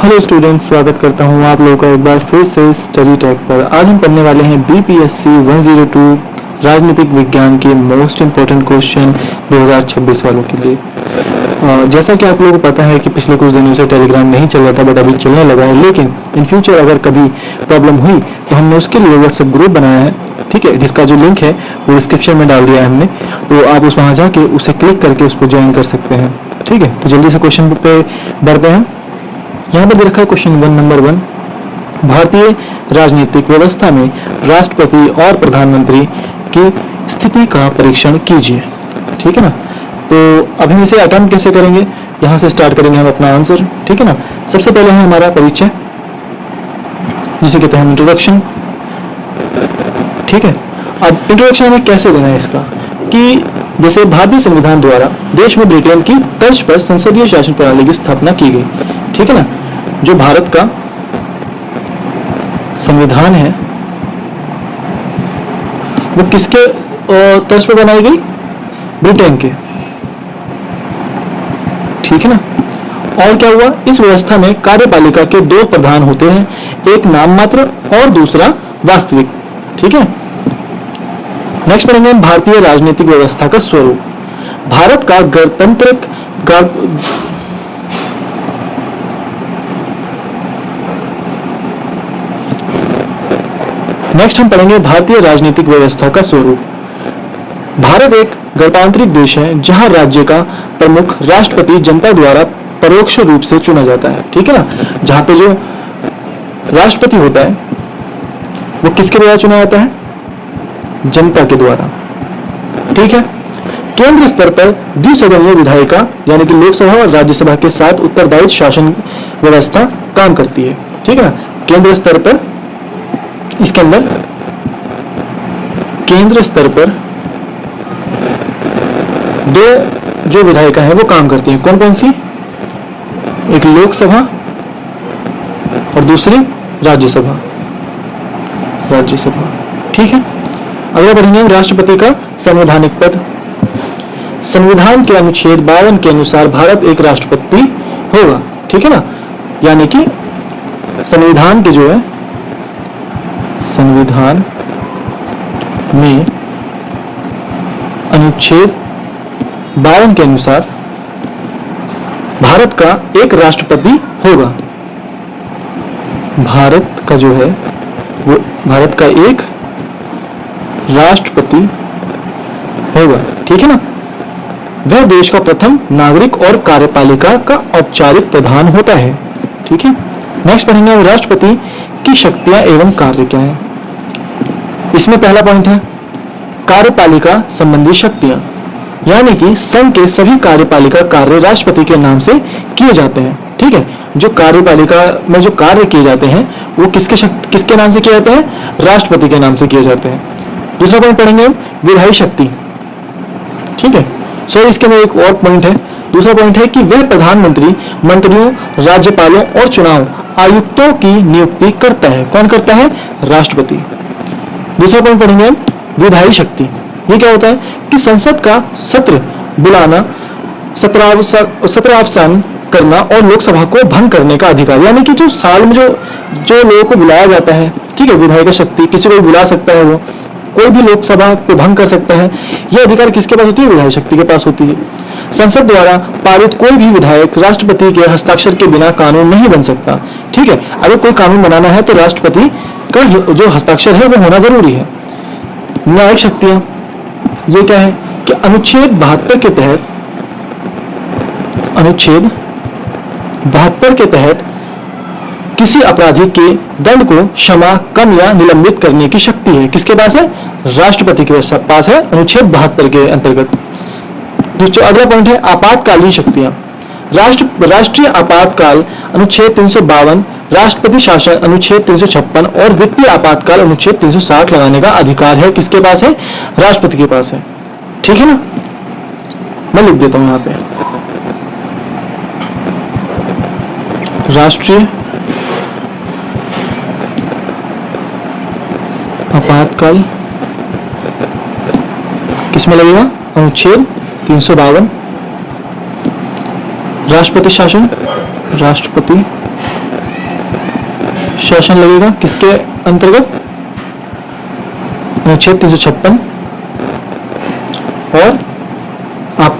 Hello students, स्वागत करता हूं आप लोगों का एक बार फिर से स्टडी टैग पर। आज हम पढ़ने वाले हैं बीपीएससी 102 राजनीतिक विज्ञान के मोस्ट इम्पोर्टेंट क्वेश्चन 2026 वालों के लिए। जैसा कि आप लोगों को पता है कि पिछले कुछ दिनों से टेलीग्राम नहीं चल रहा था, बट अभी चलने लगा है। लेकिन इन फ्यूचर अगर कभी प्रॉब्लम हुई तो हमने उसके लिए व्हाट्सएप ग्रुप बनाया है, ठीक है, जिसका जो लिंक है वो डिस्क्रिप्शन में डाल दिया है हमने। तो आप उस वहाँ जाके उसे क्लिक करके उस पर ज्वाइन कर सकते हैं, ठीक है। तो जल्दी से क्वेश्चन पे बढ़ते हैं। यहाँ पर दे रखा है क्वेश्चन नंबर 1, भारतीय राजनीतिक व्यवस्था में राष्ट्रपति और प्रधानमंत्री की स्थिति का परीक्षण कीजिए, ठीक है ना। तो अभी हम इसे अटेम्प्ट कैसे करेंगे, यहाँ से स्टार्ट करेंगे हम अपना आंसर, ठीक है ना। सबसे पहले है हमारा परिचय, जिसे कहते हैं इंट्रोडक्शन, ठीक है। अब इंट्रोडक्शन हमें कैसे देना है इसका, कि जैसे भारतीय संविधान द्वारा देश में ब्रिटेन की तर्ज पर संसदीय शासन प्रणाली की स्थापना की गई, ठीक है ना। जो भारत का संविधान है वो किसके तर्ज पर बनाई गई, ब्रिटेन के, ठीक है ना। और क्या हुआ, इस व्यवस्था में कार्यपालिका के 2 प्रधान होते हैं, एक नाम मात्र और दूसरा वास्तविक, ठीक है। नेक्स्ट पढ़ेंगे हम भारतीय राजनीतिक व्यवस्था का स्वरूप। भारत का गणतंत्र नेक्स्ट हम पढ़ेंगे भारतीय राजनीतिक व्यवस्था का स्वरूप। भारत एक गणतांत्रिक देश है जहां राज्य का प्रमुख राष्ट्रपति जनता द्वारा परोक्ष रूप से चुना जाता है, ठीक है ना। जहां पे जो राष्ट्रपति होता है वो किसके द्वारा चुना जाता है, जनता के द्वारा, ठीक है। केंद्र स्तर पर द्विसदनीय विधायिका यानी कि लोकसभा और राज्यसभा के साथ उत्तरदायित्व शासन व्यवस्था काम करती है, ठीक है ना। केंद्र स्तर पर, इसके अंदर केंद्र स्तर पर 2 जो विधायिका है वो काम करती हैं। कौन कौन सी, एक लोकसभा और दूसरी राज्यसभा, ठीक है। अगला पढ़ेंगे हम राष्ट्रपति का संवैधानिक पद। संविधान के अनुच्छेद 52 के अनुसार भारत एक राष्ट्रपति होगा, ठीक है ना। यानी कि संविधान के जो है, संविधान में अनुच्छेद 52 के अनुसार भारत का एक राष्ट्रपति होगा। भारत का जो है वो भारत का एक राष्ट्रपति होगा, ठीक है ना। वह देश का प्रथम नागरिक और कार्यपालिका का औपचारिक प्रधान होता है, ठीक है। नेक्स्ट पढ़ेंगे राष्ट्रपति की शक्तियां एवं कार्य क्या है। इसमें पहला पॉइंट है कार्यपालिका संबंधी शक्तियां, यानी कि संघ के सभी कार्यपालिका कार्य राष्ट्रपति के नाम से किए जाते हैं, ठीक है। जो कार्यपालिका में जो कार्य किए जाते हैं वो किसके नाम से किए जाते हैं, राष्ट्रपति के नाम से किए जाते हैं। दूसरा पॉइंट पढ़ेंगे हम विधायी शक्ति, ठीक है। सो इसके में एक और पॉइंट है, दूसरा पॉइंट है कि वह प्रधानमंत्री, मंत्रियों, राज्यपालों और चुनाव आयुक्तों की नियुक्ति करता है। कौन करता है, राष्ट्रपति। दूसरा पॉइंट पढ़ेंगे विधायी शक्ति। ये क्या होता है कि संसद का सत्र बुलाना, सत्रावसान करना और लोकसभा को भंग करने का अधिकार, यानी कि जो साल में जो लोगों को बुलाया जाता है, ठीक है। विधायी शक्ति, किसी को बुला सकता है, वो कोई भी लोकसभा को भंग कर सकता है। यह अधिकार किसके पास होती है, विधायी शक्ति के पास होती है। संसद द्वारा पारित कोई भी विधायक राष्ट्रपति के हस्ताक्षर के बिना कानून नहीं बन सकता, ठीक है। अगर कोई कानून बनाना है तो राष्ट्रपति का जो हस्ताक्षर है वो होना जरूरी है। न्यायिक शक्तियां, ये क्या है कि अनुच्छेद 72 के तहत किसी अपराधी के दंड को क्षमा, कम या निलंबित करने की शक्ति है। किसके पास है, राष्ट्रपति के पास है, अनुच्छेद 72 के अंतर्गत। अगला पॉइंट है आपातकालीन शक्तियां। राष्ट्रीय आपातकाल अनुच्छेद 352, राष्ट्रपति शासन अनुच्छेद 356 और वित्तीय आपातकाल अनुच्छेद 360 लगाने का अधिकार है। किसके पास है, राष्ट्रपति के पास है, ठीक है ना। मैं लिख देता हूं यहां पे, राष्ट्रीय आपातकाल किसमें लगेगा, अनुच्छेद 352। राष्ट्रपति शासन, राष्ट्रपति शासन लगेगा किसके अंतर्गत? अनुच्छेद 356 और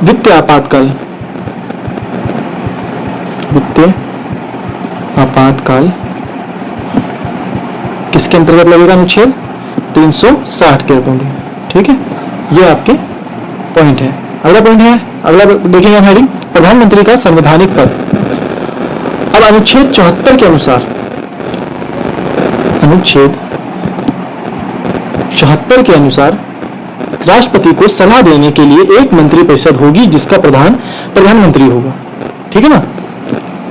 वित्तीय आपातकाल, वित्तीय आपातकाल किसके अंतर्गत लगेगा? अनुच्छेद 360 के अकॉर्डिंग। ठीक है, ये आपके पॉइंट है। अगला पॉइंट है, अगला देखेंगे हेडिंग प्रधानमंत्री का संवैधानिक पद। अब अनुच्छेद 74 के अनुसार, अनुच्छेद 74 के अनुसार राष्ट्रपति को सलाह देने के लिए एक मंत्रिपरिषद होगी जिसका प्रधान प्रधानमंत्री होगा। ठीक है ना,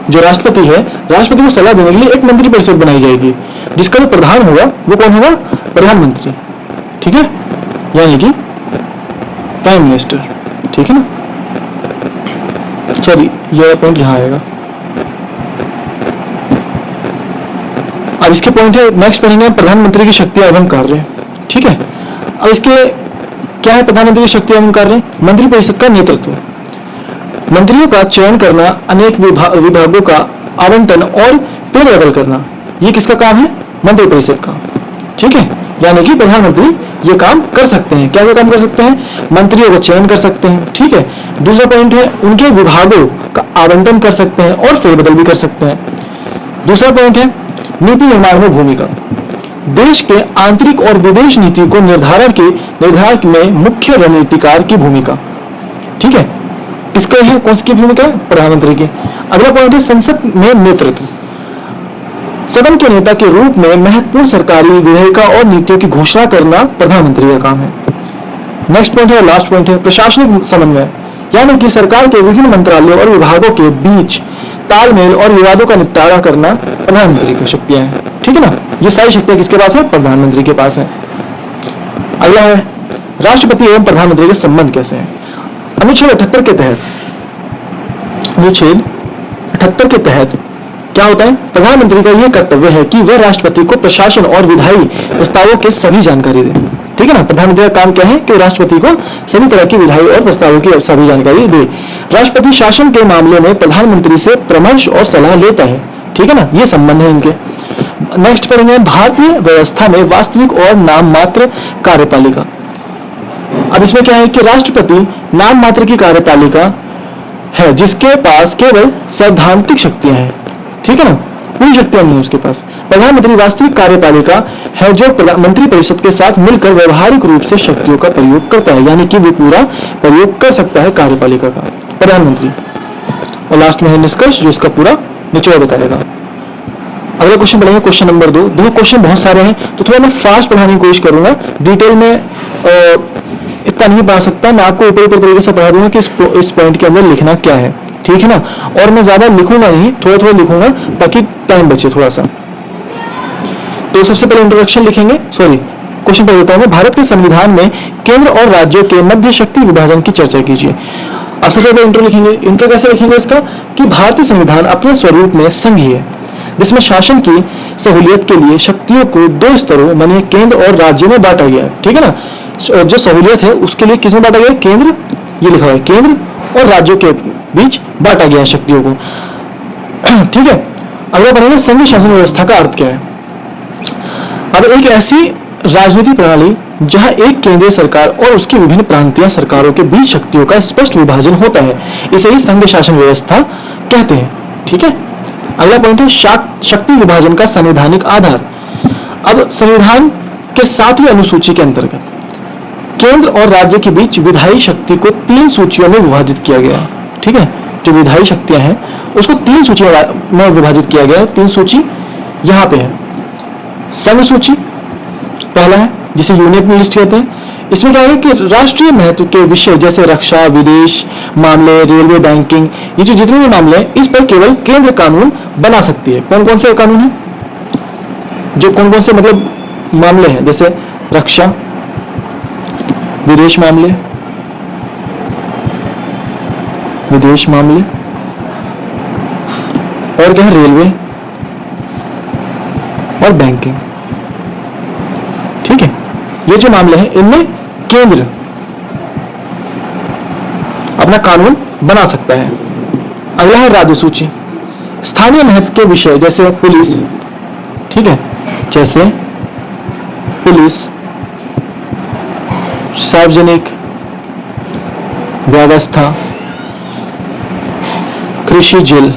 जो राष्ट्रपति है, राष्ट्रपति को सलाह देने के लिए एक मंत्रिपरिषद बनाई जाएगी जिसका जो प्रधान होगा वो कौन होगा? प्रधानमंत्री। ठीक है, यानी कि प्राइम मिनिस्टर। ठीक है ना, सॉरी यह पॉइंट यहां आएगा। अब इसके पॉइंट है, नेक्स्ट पढ़ेंगे प्रधानमंत्री की शक्तियां एवं कार्य। ठीक है, अब इसके क्या है? प्रधानमंत्री की शक्तियां एवं कार्य, मंत्रिपरिषद का नेतृत्व, मंत्रियों का चयन करना, अनेक विभागों का आवंटन और फेरबदल करना, ये किसका काम है? मंत्रिपरिषद का। ठीक है, यानी कि प्रधानमंत्री ये काम कर सकते हैं। क्या ये काम कर सकते हैं? मंत्रियों का चयन कर सकते हैं। ठीक है, दूसरा पॉइंट है उनके विभागों का आवंटन कर सकते हैं और फेरबदल भी कर सकते हैं। दूसरा पॉइंट है नीति निर्माण में भूमिका, देश के आंतरिक और विदेश नीति को निर्धारण में मुख्य रणनीतिकार की भूमिका। ठीक है, किसके है? कौन सी भूमिका है? प्रधानमंत्री की। अगला पॉइंट है संसद में नेतृत्व, सदन के नेता के रूप में महत्वपूर्ण सरकारी विधेयकों और नीतियों की घोषणा करना प्रधानमंत्री का काम है। नेक्स्ट पॉइंट है, लास्ट पॉइंट है प्रशासनिक समन्वय, यानी कि सरकार के विभिन्न मंत्रालयों और विभागों के बीच तालमेल और विवादों का निपटारा करना प्रधानमंत्री की शक्तियां हैं। ठीक है ना, ये सारी शक्तियां किसके पास है? प्रधानमंत्री के पास है। अगला है राष्ट्रपति एवं प्रधानमंत्री के संबंध कैसे हैं। अनुच्छेद 78 के तहत, अनुच्छेद 78 के तहत क्या होता है? प्रधानमंत्री का यह कर्तव्य है कि वह राष्ट्रपति को प्रशासन और विधायी प्रस्तावों के सभी जानकारी दे। ठीक है ना, प्रधानमंत्री का काम क्या है? कि राष्ट्रपति को सभी तरह की विधायी और प्रस्तावों की सभी जानकारी दे। राष्ट्रपति शासन के मामले में प्रधानमंत्री से परामर्श और सलाह लेता है। ठीक है ना, ये संबंध है इनके। नेक्स्ट पढ़ेंगे भारतीय व्यवस्था में वास्तविक और नाम मात्र कार्यपालिका। अब इसमें क्या है कि राष्ट्रपति नाम मात्र की कार्यपालिका है जिसके पास केवल सैद्धांतिक शक्तियां हैं। ठीक है ना, पूरी शक्तियां नहीं है उसके पास। प्रधानमंत्री वास्तविक कार्यपालिका है जो मंत्रिपरिषद के साथ मिलकर व्यवहारिक रूप से शक्तियों का प्रयोग करता है, यानी कि वो पूरा प्रयोग कर सकता है कार्यपालिका का प्रधानमंत्री। और लास्ट में है निष्कर्ष जो इसका पूरा निचोड़ बताएगा। अगला क्वेश्चन पढ़ेंगे, क्वेश्चन नंबर 2। देखो क्वेश्चन बहुत सारे हैं तो थोड़ा मैं फास्ट पढ़ाने की कोशिश करूंगा, डिटेल में इतना नहीं पढ़ा सकता। मैं आपको ऊपर ऊपर तरीके से पढ़ा दूंगा कि इस पॉइंट के अंदर लिखना क्या है। ठीक है ना, और मैं ज्यादा लिखूंगा नहीं, थोड़ा थोड़ा लिखूंगा ताकि टाइम बचे थोड़ा सा। तो सबसे पहले इंट्रोडक्शन लिखेंगे, सॉरी क्वेश्चन पढ़ देता हूं। भारत के संविधान में केंद्र और राज्यों के मध्य शक्ति विभाजन की चर्चा कीजिए। अब सबसे पहले इंट्रो लिखेंगे। इंट्रो कैसे लिखेंगे इसका? कि भारतीय संविधान अपने स्वरूप में संघीय है जिसमें शासन की सहूलियत के लिए शक्तियों को 2 स्तरों माने केंद्र और राज्य में बांटा गया है। ठीक है ना, जो सहूलियत है उसके लिए किसमें बांटा गया? केंद्र, ये लिखा है केंद्र और राज्यों के बीच बांटा गया शक्तियों को। ठीक है, अगला पढ़ेंगे संघीय शासन व्यवस्था का अर्थ क्या है। अब एक ऐसी राजनीतिक प्रणाली जहां एक केंद्रीय सरकार और उसकी विभिन्न प्रांतीय सरकारों के बीच शक्तियों का स्पष्ट विभाजन होता है, इसे ही संघीय शासन व्यवस्था कहते हैं। ठीक है, अगला पॉइंट है शक्ति विभाजन का संवैधानिक आधार। अब संविधान के 7वीं अनुसूची के अंतर्गत केंद्र और राज्य के बीच विधायी शक्ति को 3 सूचियों में विभाजित किया गया। ठीक है, जो विधायी शक्तियां हैं उसको 3 सूचियों में विभाजित किया गया है। 3 सूची यहां पे है। संघ सूची पहला है जिसे यूनिट में लिस्ट कहते हैं। इसमें क्या है कि राष्ट्रीय महत्व के विषय जैसे रक्षा, विदेश मामले, रेलवे, बैंकिंग, ये जो जितने भी मामले हैं इस पर केवल केंद्र कानून बना सकती है। कौन कौन से कानून है? जो कौन कौन से मतलब मामले हैं, जैसे रक्षा, विदेश मामले, विदेश मामले और क्या है? रेलवे और बैंकिंग। ठीक है, ये जो मामले हैं इनमें केंद्र अपना कानून बना सकता है। अगला है राज्य सूची। स्थानीय महत्व के विषय जैसे पुलिस, ठीक है, जैसे पुलिस, सार्वजनिक व्यवस्था, कृषि जेल,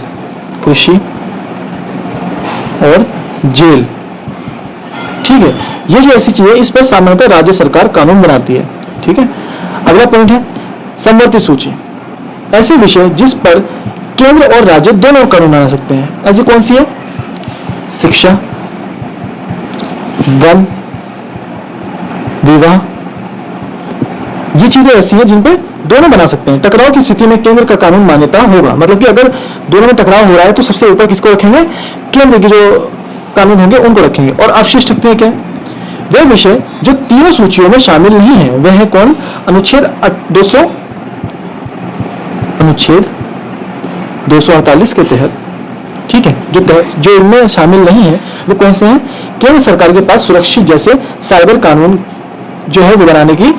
कृषि और जेल। ठीक है, ये जो ऐसी चीजें, इस पर सामान्यतः राज्य सरकार कानून बनाती है। ठीक है, अगला पॉइंट है समवर्ती सूची। ऐसे विषय जिस पर केंद्र और राज्य दोनों कानून बना सकते हैं, ऐसी कौन सी है? शिक्षा, वन, विवाह। ये चीजें ऐसी हैं जिन पे दोनों बना सकते हैं। टकराव की स्थिति में केंद्र का कानून मान्यता होगा, मतलब कि अगर दोनों में टकराव हो रहा है तो सबसे ऊपर किसको रखेंगे? केंद्र के जो कानून होंगे उनको रखेंगे। और अवशिष्ट रखते हैं क्या? वे विषय जो तीनों सूचियों में शामिल नहीं है। वह है कौन? अनुच्छेद 248 के तहत। ठीक है, जो इनमें शामिल नहीं है वो कौन से हैं? केंद्र सरकार के पास सुरक्षित जैसे साइबर कानून जो है वो बनाने की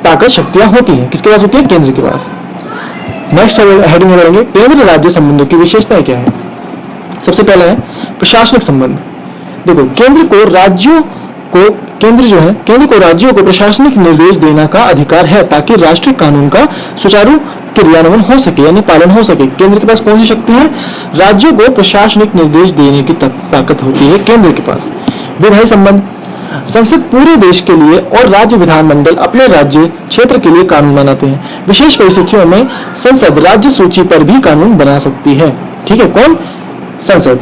ताकत, शक्तियां होती हैं। किसके पास होती है? केंद्र के पास। नेक्स्ट हेडिंग में बढ़ेंगे, केंद्र राज्य संबंधों की विशेषताएं क्या है। सबसे पहला है प्रशासनिक संबंध। देखो, केंद्र को राज्यों को प्रशासनिक निर्देश देने का अधिकार है ताकि राष्ट्रीय कानून का सुचारू क्रियान्वयन हो सके, यानी पालन हो सके। केंद्र के पास कौन सी शक्ति है? राज्यों को प्रशासनिक निर्देश देने की ताकत होती है केंद्र के पास। विधायी संबंध, संसद पूरे देश के लिए और राज्य विधानमंडल अपने राज्य क्षेत्र के लिए कानून बनाते हैं। विशेष परिस्थितियों में संसद राज्य सूची पर भी कानून बना सकती है। ठीक है, कौन? संसद।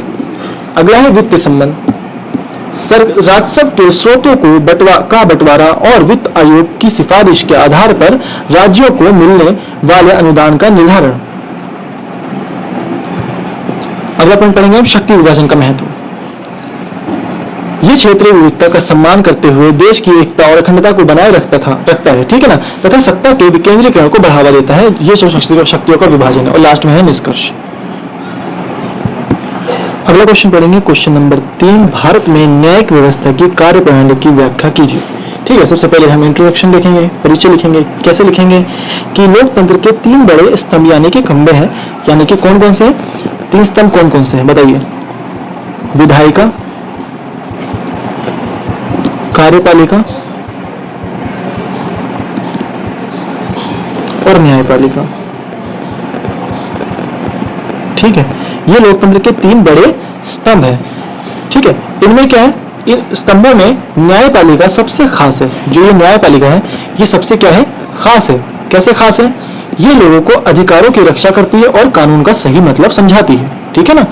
अगला है वित्तीय संबंध। राजस्व के स्रोतों को बंटवारा और वित्त आयोग की सिफारिश के आधार पर राज्यों को मिलने वाले अनुदान का निर्धारण। अगला पॉइंट पढ़ेंगे हम शक्ति विभाजन का महत्व। ये क्षेत्रीय विविधता का सम्मान करते हुए देश की एकता और अखंडता को बनाए रखता है। ठीक है ना, तथा सत्ता के विकेंद्रीकरण को बढ़ावा देता है। ये शक्तियों का विभाजन है। और लास्ट में है निष्कर्ष। अगला क्वेश्चन पढ़ेंगे, क्वेश्चन नंबर 3, भारत में न्यायिक व्यवस्था की कार्यप्रणाली की व्याख्या कीजिए। ठीक है, सबसे पहले हम इंट्रोडक्शन लिखेंगे, परिचय लिखेंगे। कैसे लिखेंगे कि लोकतंत्र के 3 बड़े स्तंभ यानी कि खंभे हैं, यानी कि कौन कौन से हैं? 3 स्तंभ कौन कौन से हैं बताइए? विधायिका, कार्यपालिका और न्यायपालिका। ठीक है, ये लोकतंत्र के 3 बड़े स्तंभ हैं। ठीक है, इनमें क्या है? इन स्तंभों में न्यायपालिका सबसे खास है। जो ये न्यायपालिका है ये सबसे क्या है? खास है। कैसे खास है? ये लोगों को अधिकारों की रक्षा करती है और कानून का सही मतलब समझाती है। ठीक है ना,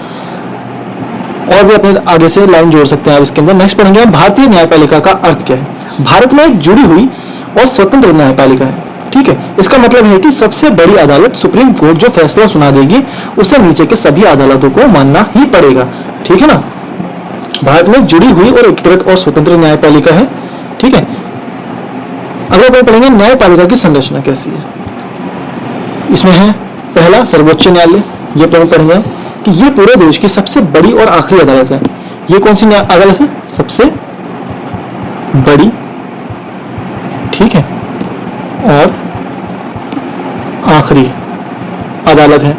और भी अपने आगे से लाइन जोड़ सकते हैं आप इसके अंदर। नेक्स्ट पढ़ेंगे हम भारतीय न्यायपालिका का अर्थ क्या है। भारत में एक जुड़ी हुई और स्वतंत्र न्यायपालिका है। ठीक है, इसका मतलब है कि सबसे बड़ी अदालत सुप्रीम कोर्ट जो फैसला सुना देगी उसे नीचे के सभी अदालतों को मानना ही पड़ेगा। ठीक है ना, भारत में जुड़ी हुई और एकीकृत और स्वतंत्र न्यायपालिका है। ठीक है, अगला पॉइंट पढ़ेंगे न्यायपालिका की संरचना कैसी है। इसमें है पहला सर्वोच्च न्यायालय। ये पॉइंट पढ़ेंगे कि ये पूरे देश की सबसे बड़ी और आखिरी अदालत है। ये कौन सी अदालत है? सबसे बड़ी। ठीक है, और आखिरी अदालत है।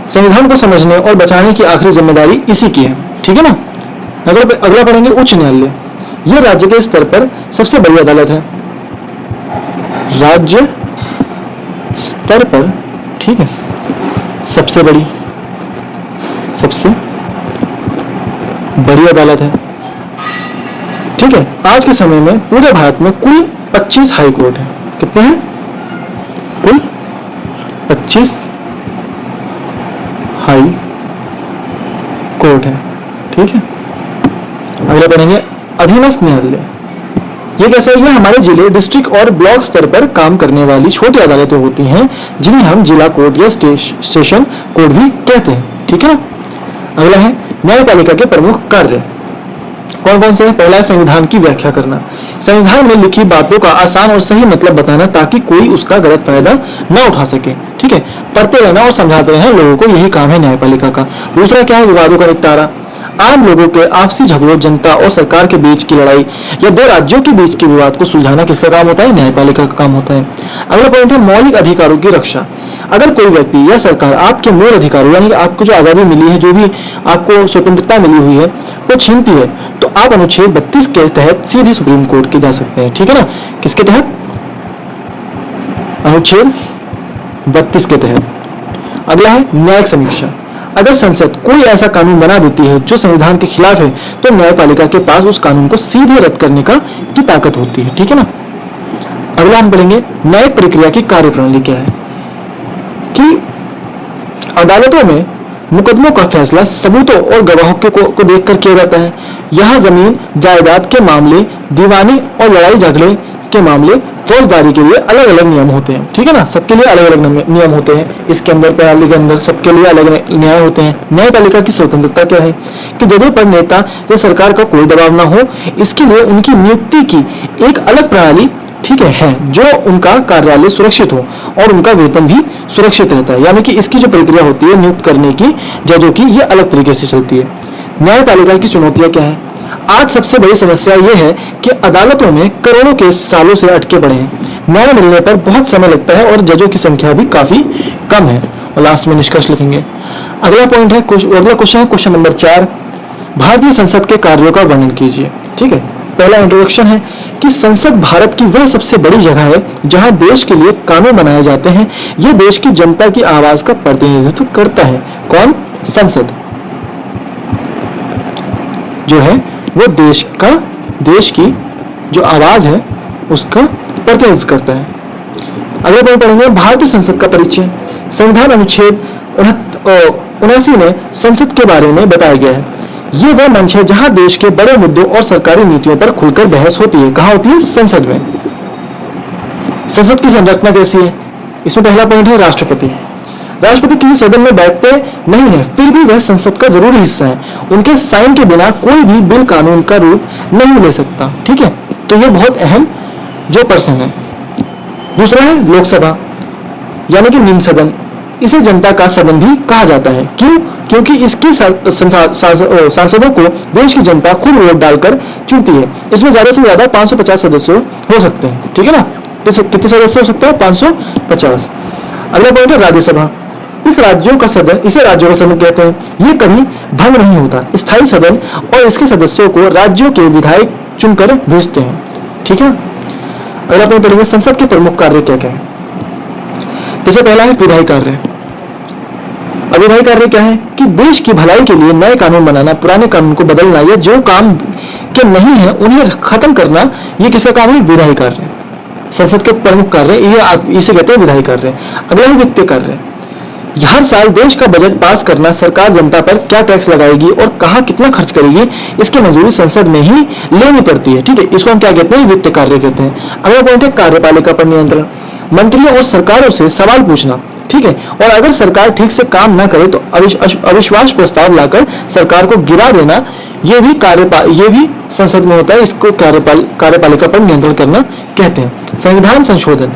संविधान को समझने और बचाने की आखिरी जिम्मेदारी इसी की है। ठीक है ना, अगला पढ़ेंगे उच्च न्यायालय। यह राज्य के स्तर पर सबसे बड़ी अदालत है। राज्य स्तर पर, ठीक है, सबसे बड़ी अदालत है। ठीक है, आज के समय में पूरे भारत में कुल 25 हाई कोर्ट है। कितने हैं? कुल 25 हाई कोर्ट है। ठीक है, अगला पढ़ेंगे अधीनस्थ न्यायालय। ये कैसा है? ये हमारे जिले, डिस्ट्रिक्ट और ब्लॉक स्तर पर काम करने वाली छोटी अदालतें होती हैं जिन्हें हम जिला कोर्ट या स्टेशन कोर्ट भी कहते हैं। ठीक है ना, अगला है न्यायपालिका के प्रमुख कार्य। कौन कौन से हैं? पहला है संविधान की व्याख्या करना। संविधान में लिखी बातों का आसान और सही मतलब बताना ताकि कोई उसका गलत फायदा न उठा सके। ठीक है, पढ़ते रहना और समझाते रहना लोगों को, यही काम है न्यायपालिका का। दूसरा क्या है? विवादों का निपटारा। आम लोगों के आपसी झगड़ों, जनता और सरकार के बीच की लड़ाई या दो राज्यों के बीच के विवाद को सुलझाना किसका काम होता है? न्यायपालिका का काम होता है। अगला पॉइंट है मौलिक अधिकारों की रक्षा। अगर कोई व्यक्ति या सरकार आपके मूल अधिकारों यानी कि आपको जो आजादी मिली है, जो भी आपको स्वतंत्रता मिली हुई है, को छीनती है, तो आप अनुच्छेद 32 के तहत सीधे सुप्रीम कोर्ट के जा सकते हैं। ठीक है ना? किसके तहत? अनुच्छेद 32 के तहत। अगला है न्यायिक समीक्षा। अगर संसद कोई ऐसा कानून बना देती है जो संविधान के खिलाफ है, तो न्यायपालिका के पास उस कानून को सीधे रद्द करने की ताकत होती है। ठीक है ना? अगला हम पढ़ेंगे न्यायिक प्रक्रिया की कार्यप्रणाली क्या है, कि अदालतों में मुकदमों का फैसला सबूतों और गवाहों को देखकर किया जाता है। यहाँ जमीन जायदाद के मामले, दीवानी और लड़ाई झगड़े के मामले, फौजदारी के लिए अलग अलग नियम होते हैं। ठीक है ना? सबके लिए अलग अलग नियम होते हैं। इसके अंदर प्रणाली के अंदर सबके लिए अलग न्याय होते हैं। न्यायपालिका की स्वतंत्रता क्या है? कि जजों पर नेता या सरकार का कोई दबाव ना हो, इसके लिए उनकी नियुक्ति की एक अलग प्रणाली, ठीक है, जो उनका कार्यालय सुरक्षित हो और उनका वेतन भी सुरक्षित रहता है। यानी कि इसकी जो प्रक्रिया होती है नियुक्त करने की जजों की, ये अलग तरीके से चलती है। न्यायपालिका की चुनौतियां क्या है? आज सबसे बड़ी समस्या यह है कि अदालतों में करोड़ों केस सालों से अटके पड़े हैं। न्याय मिलने पर बहुत समय लगता है और जजों की संख्या भी काफी कम है। और लास्ट में निष्कर्ष लिखेंगे। अगला पॉइंट है, अगला क्वेश्चन है क्वेश्चन नंबर 4, भारतीय संसद के कार्यों का वर्णन कीजिए। ठीक है, पहला इंट्रोडक्शन है कि संसद भारत की वह सबसे बड़ी जगह है जहां देश के लिए कानून बनाए जाते हैं। यह देश की जनता की आवाज का प्रतिनिधित्व करता है। कौन? संसद जो है वो देश की जो आवाज है उसका प्रतिनिधित्व करता है। अगला पॉइंट पढ़ेंगे भारतीय संसद का परिचय। संविधान अनुच्छेद 79 में संसद के बारे में बताया गया है। ये वह मंच है जहां देश के बड़े मुद्दों और सरकारी नीतियों पर खुलकर बहस होती है। कहां होती है? संसद में। संसद की संरचना कैसी है? इसमें पहला पॉइंट है राष्ट्रपति। राष्ट्रपति किसी सदन में बैठते नहीं है, फिर भी वह संसद का जरूरी हिस्सा है। उनके साइन के बिना कोई भी बिल कानून का रूप नहीं ले सकता। ठीक है, तो यह बहुत अहम जो पर्सन है। दूसरा है लोकसभा यानी कि निम्न सदन। इसे जनता का सदन भी कहा जाता है। क्यों? क्योंकि इसके सांसदों को देश की जनता खुद वोट डालकर चुनती है। इसमें ज्यादा से ज्यादा 550 सदस्य हो सकते हैं। ठीक है ना? कितने सदस्य हो सकते हैं? 550। अगला पॉइंट है राज्यसभा। इसे राज्यों का सदन कहते हैं। ये कभी भंग नहीं होता। स्थायी सदन और इसके सदस्यों को राज्यों के विधायक चुनकर भेजते हैं। ठीक है। अगला पॉइंट पढ़ेंगे संसद के प्रमुख कार्य क्या क्या है। जैसे पहला है विधायी कार्य। विधायी कार्य क्या है? कि देश की भलाई के लिए नए कानून बनाना, पुराने कानून को बदलना, या जो काम के नहीं है उन्हें खत्म करना, ये किसका काम है? विधायी कार्य। संसद के प्रमुख कार्य ये इसे कहते हैं विधायी कार्य। अगला है वित्तीय कार्य। हर साल देश का बजट पास करना, सरकार जनता पर क्या टैक्स लगाएगी और कहां कितना खर्च करेगी, इसकी मंजूरी संसद में ही लेनी पड़ती है। ठीक है, इसको हम क्या कहते हैं? वित्तीय कार्य कहते हैं। अगला पॉइंट है कार्यपालिका पर नियंत्रण। मंत्रियों और सरकारों से सवाल पूछना। ठीक है, और अगर सरकार ठीक से काम ना करे तो अविश्वास प्रस्ताव लाकर सरकार को गिरा देना, ये भी संसद में होता है। इसको कार्यपालिका पर नियंत्रण करना कहते हैं। संविधान संशोधन।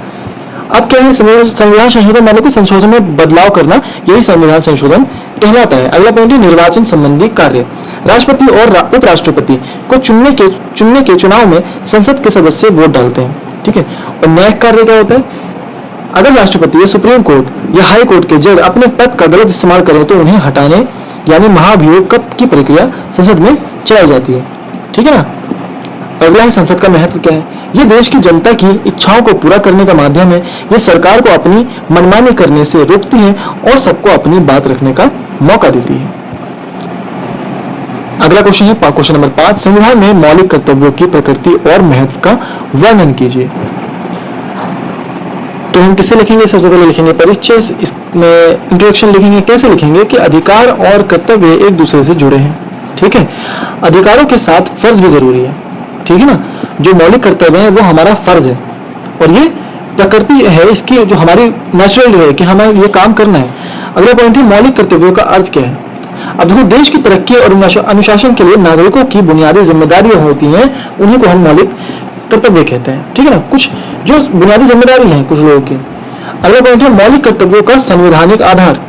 अब क्या है? संविधान संशोधन मतलब कि संशोधन में बदलाव करना, यही संविधान संशोधन कहलाता है। अगला पॉइंट है निर्वाचन संबंधी कार्य। राष्ट्रपति और उपराष्ट्रपति को चुनने के चुनाव में संसद के सदस्य वोट डालते हैं। ठीक है, और न्यायिक कार्य क्या होता है? अगर राष्ट्रपति या सुप्रीम कोर्ट या हाई कोर्ट के जज अपने पद का गलत इस्तेमाल करें तो उन्हें हटाने यानी महाभियोग की प्रक्रिया संसद में चलाई जाती है। ठीक है ना? अगला है संसद का महत्व क्या है? यह देश की जनता की इच्छाओं को पूरा करने का माध्यम है। यह सरकार को अपनी मनमानी करने से रोकती है और सबको अपनी बात रखने का मौका देती है। अगला क्वेश्चन है क्वेश्चन नंबर 5, संविधान में मौलिक कर्तव्यों की प्रकृति और महत्व का वर्णन कीजिए। तो हम किसे लिखेंगे? सबसे पहले लिखेंगे परिचय, इसमें इंट्रोडक्शन लिखेंगे। कैसे लिखेंगे? कि अधिकार और कर्तव्य एक दूसरे से जुड़े हैं। ठीक है, अधिकारों के साथ फर्ज भी जरूरी है। ठीक है ना? जो मौलिक कर्तव्य है वो हमारा फर्ज है और ये प्रकृति है इसकी, जो हमारी नेचुरल है कि हमें ये काम करना है। अगला पॉइंट है मौलिक कर्तव्यों का अर्थ क्या है। अब देखो, देश की तरक्की और अनुशासन के लिए नागरिकों की बुनियादी जिम्मेदारियां होती हैं, उन्हीं को हम मौलिक कर्तव्य कहते हैं। ठीक है ना? कुछ जो बुनियादी जिम्मेदारी हैं कुछ लोगों की। अगला पॉइंट है मौलिक कर्तव्यों का संवैधानिक आधार।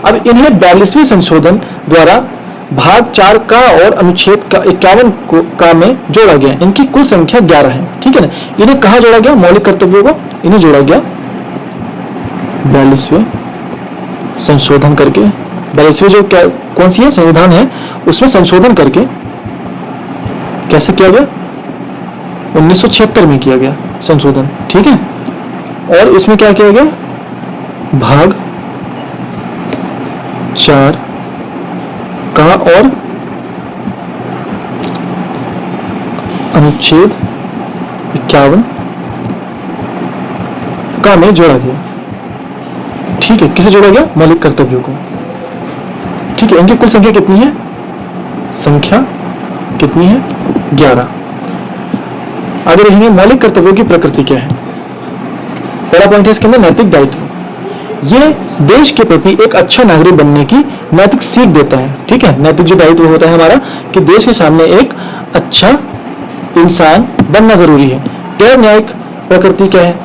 अब इन्हें 42वें संशोधन द्वारा भाग 4 का और अनुच्छेद का 51 का में जोड़ा गया। इनकी कुल संख्या 11 है, ठीक है ना। इन्हें कहाँ जोड़ा गया? मौलिक कर्तव्यों को इन्हें जोड़ा गया 42वें संशोधन करके। 42वें जो क्या कौन सी है संविधान है, उसमें संशोधन करके कैसे किया गया? 1976 में किया गया संशोधन, ठीक है। और इसमें क्या किया गया? भाग 4 का और अनुच्छेद 51 का में जोड़ा गया, ठीक है। किसे जोड़ा गया? मौलिक कर्तव्यों को, ठीक है। इनकी कुल संख्या कितनी है? संख्या कितनी है? 11। आगे देखेंगे मौलिक कर्तव्यों की प्रकृति क्या है। पहला पॉइंट है इसके अंदर नैतिक दायित्व। ये देश के प्रति एक अच्छा नागरिक बनने की नैतिक सीख देता है, ठीक है। नैतिक जो दायित्व होता है हमारा कि देश के सामने एक अच्छा इंसान बनना जरूरी है। गैर न्यायिक प्रकृति क्या है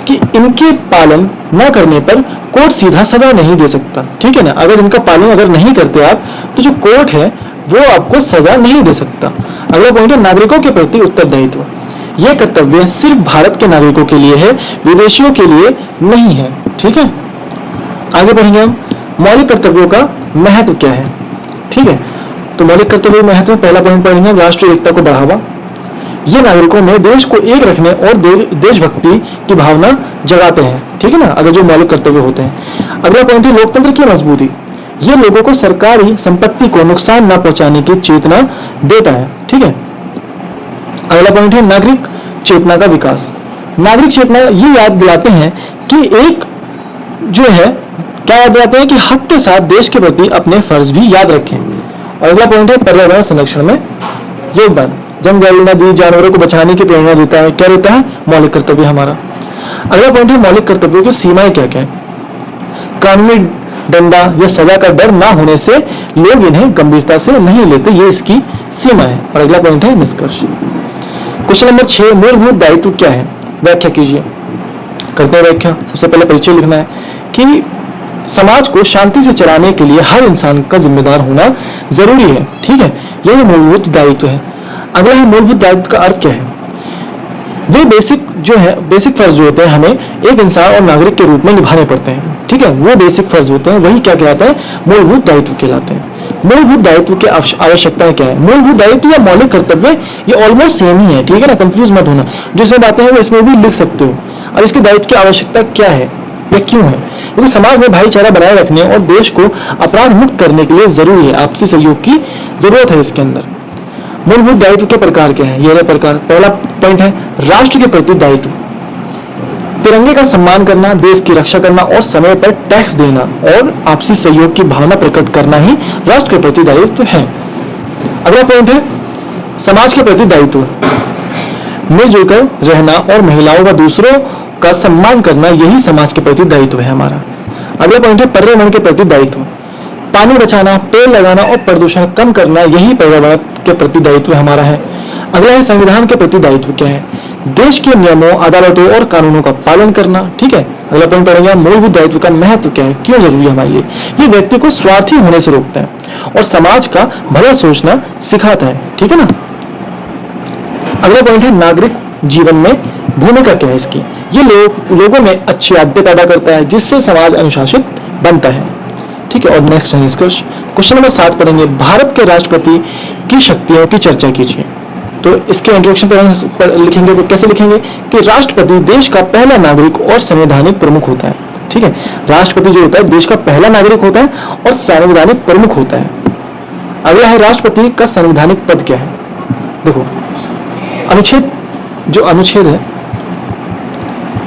कि इनके पालन न करने पर कोर्ट सीधा सजा नहीं दे सकता, ठीक है ना। अगर इनका पालन अगर नहीं करते आप तो जो कोर्ट है वो आपको सजा नहीं दे सकता। अगला पॉइंट है नागरिकों के प्रति उत्तरदायित्व। यह कर्तव्य सिर्फ भारत के नागरिकों के लिए है, विदेशियों के लिए नहीं है, ठीक है। आगे बढ़ेंगे हम मौलिक कर्तव्यों का महत्व क्या है, ठीक है। तो मौलिक कर्तव्यों का महत्व पहला पॉइंट पढ़ेंगे राष्ट्रीय एकता को बढ़ावा। ये नागरिकों में देश को एक रखने और देशभक्ति की भावना जगाते हैं, ठीक है ना, अगर जो मौलिक कर्तव्य होते हैं। अगला पॉइंट है लोकतंत्र की मजबूती। ये लोगों को सरकारी संपत्ति को नुकसान न पहुंचाने की चेतना देता है, ठीक है। अगला पॉइंट है नागरिक चेतना का विकास। नागरिक चेतना ये याद दिलाते हैं कि एक जो है क्या याद दिलाते हैं कि हक के साथ देश के प्रति अपने फर्ज भी याद रखें। और अगला पॉइंट है पर्यावरण संरक्षण में योगदान। जंगल नदी जानवरों को बचाने की प्रेरणा देता है, क्या देता है? मौलिक कर्तव्य हमारा। अगला पॉइंट है मौलिक कर्तव्यों की सीमाएं क्या क्या है। कानूनी दंडा या सजा का डर ना होने से लोग इन्हें गंभीरता से नहीं लेते, ये इसकी सीमा है। और अगला पॉइंट है निष्कर्ष। क्वेश्चन नंबर 6 मूलभूत दायित्व क्या है? व्याख्या कीजिए। करते हैं व्याख्या। सबसे पहले परिचय लिखना है कि समाज को शांति से चलाने के लिए हर इंसान का जिम्मेदार होना जरूरी है, ठीक है। यह मूलभूत दायित्व है। अगला है मूलभूत दायित्व का अर्थ क्या है। वे बेसिक जो है बेसिक फर्ज जो होते हैं हमें एक इंसान और नागरिक के रूप में निभाने पड़ते हैं, ठीक है। वो बेसिक फर्ज होते हैं, वही क्या कहलाता है? मूलभूत दायित्व कहलाते हैं। मूलभूत दायित्व की आवश्यकताएं क्या है? मूलभूत दायित्व या मौलिक कर्तव्य ये ऑलमोस्ट सेम ही है, ठीक है ना, कंफ्यूज मत होना। जो इसमें बातें हैं वो इसमें भी लिख सकते हो। और इसके दायित्व की आवश्यकता क्या है या क्यों है? क्योंकि समाज में भाईचारा बनाए रखने और देश को अपराध मुक्त करने के लिए जरूरी है, आपसी सहयोग की जरूरत है इसके अंदर। मूलभूत दायित्व के प्रकार क्या है? यह प्रकार पहला पॉइंट है राष्ट्र के प्रति दायित्व। तिरंगे का सम्मान करना, देश की रक्षा करना और समय पर टैक्स देना और आपसी सहयोग की भावना प्रकट करना ही राष्ट्र के प्रति दायित्व है। अगला पॉइंट है समाज के प्रति दायित्व। मिलजुल कर रहना और महिलाओं व दूसरों का सम्मान करना, यही समाज के प्रति दायित्व है हमारा। अगला पॉइंट है पर्यावरण के प्रति दायित्व। पानी बचाना, पेड़ लगाना और प्रदूषण कम करना, यही पर्यावरण के प्रति दायित्व हमारा है। अगला है संविधान के प्रति दायित्व क्या है? देश के नियमों, अदालतों और कानूनों का पालन करना, ठीक है। अगला पॉइंट पढ़ेंगे मूलभूत दायित्व का महत्व क्या है, क्यों जरूरी है हमारे लिए। ये व्यक्ति को स्वार्थी होने से रोकता है और समाज का भला सोचना सिखाता है, ठीक है ना। अगला पॉइंट है नागरिक जीवन में भूमिका क्या है इसकी। ये लोगों में अच्छी आदतें पैदा करता है जिससे समाज अनुशासित बनता है, ठीक है। और नेक्स्ट है निष्कर्ष। क्वेश्चन नंबर 7 पढ़ेंगे भारत के राष्ट्रपति की शक्तियों की चर्चा कीजिए। तो इसके इंट्रोडक्शन पर लिखेंगे तो कैसे लिखेंगे कि राष्ट्रपति देश का पहला नागरिक और संवैधानिक प्रमुख होता है, ठीक है। राष्ट्रपति जो होता है देश का पहला नागरिक होता है और संवैधानिक प्रमुख होता है। अगला है राष्ट्रपति का संवैधानिक पद क्या है। देखो अनुच्छेद है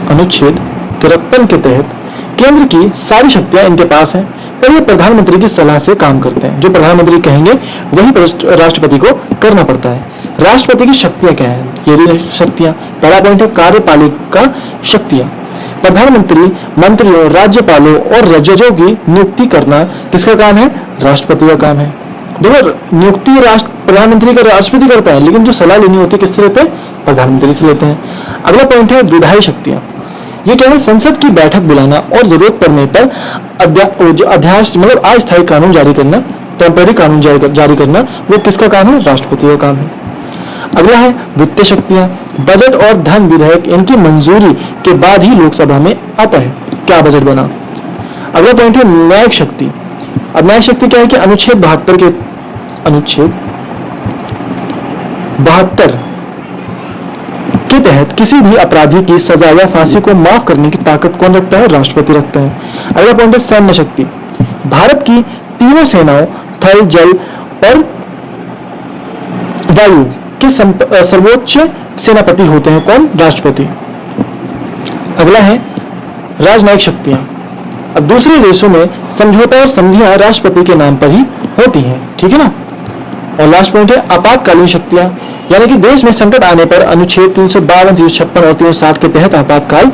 अनुच्छेद 53 के तहत केंद्र की सारी शक्तियां इनके पास हैं, पर ये प्रधानमंत्री की सलाह से काम करते हैं। जो प्रधानमंत्री कहेंगे वही राष्ट्रपति को करना पड़ता है। राष्ट्रपति की शक्तियां क्या है? ये शक्तियां पहला पॉइंट है कार्यपालिका शक्तियां। प्रधानमंत्री, मंत्रियों, राज्यपालों और जजों की नियुक्ति करना किसका काम है? राष्ट्रपति का काम है। देखो नियुक्ति प्रधानमंत्री का राष्ट्रपति करता है, लेकिन जो सलाह लेनी होती है किससे लेते हैं? प्रधानमंत्री से लेते हैं। अगला पॉइंट है विधायी शक्तियां। ये क्या है? संसद की बैठक बुलाना और जरूरत पड़ने पर अध्यादेश मतलब अस्थायी कानून जारी करना, टेम्पररी कानून जारी करना वो किसका काम है? राष्ट्रपति का काम है। अगला है वित्तीय शक्तियां। बजट और धन विधेयक इनकी मंजूरी के बाद ही लोकसभा में आता है। क्या बजट बना? अगला पॉइंट है न्यायिक शक्ति। अब न्यायिक शक्ति क्या है कि अनुच्छेद 72 के तहत किसी भी अपराधी की सजा या फांसी को माफ करने की ताकत कौन रखता है? राष्ट्रपति रखता है। अगला पॉइंट है सैन्य शक्ति। भारत की तीनों सेनाओं थल, जल और वायु के सर्वोच्च सेनापति होते हैं कौन? राष्ट्रपति। अगला है राजनयिक शक्तियां। अब दूसरे देशों में समझौता और संधियां राष्ट्रपति के नाम पर ही होती हैं, ठीक है ना। और लास्ट पॉइंट है आपातकालीन शक्तियां, यानी कि देश में संकट आने पर अनुच्छेद 352, 356 और 360 के तहत आपातकाल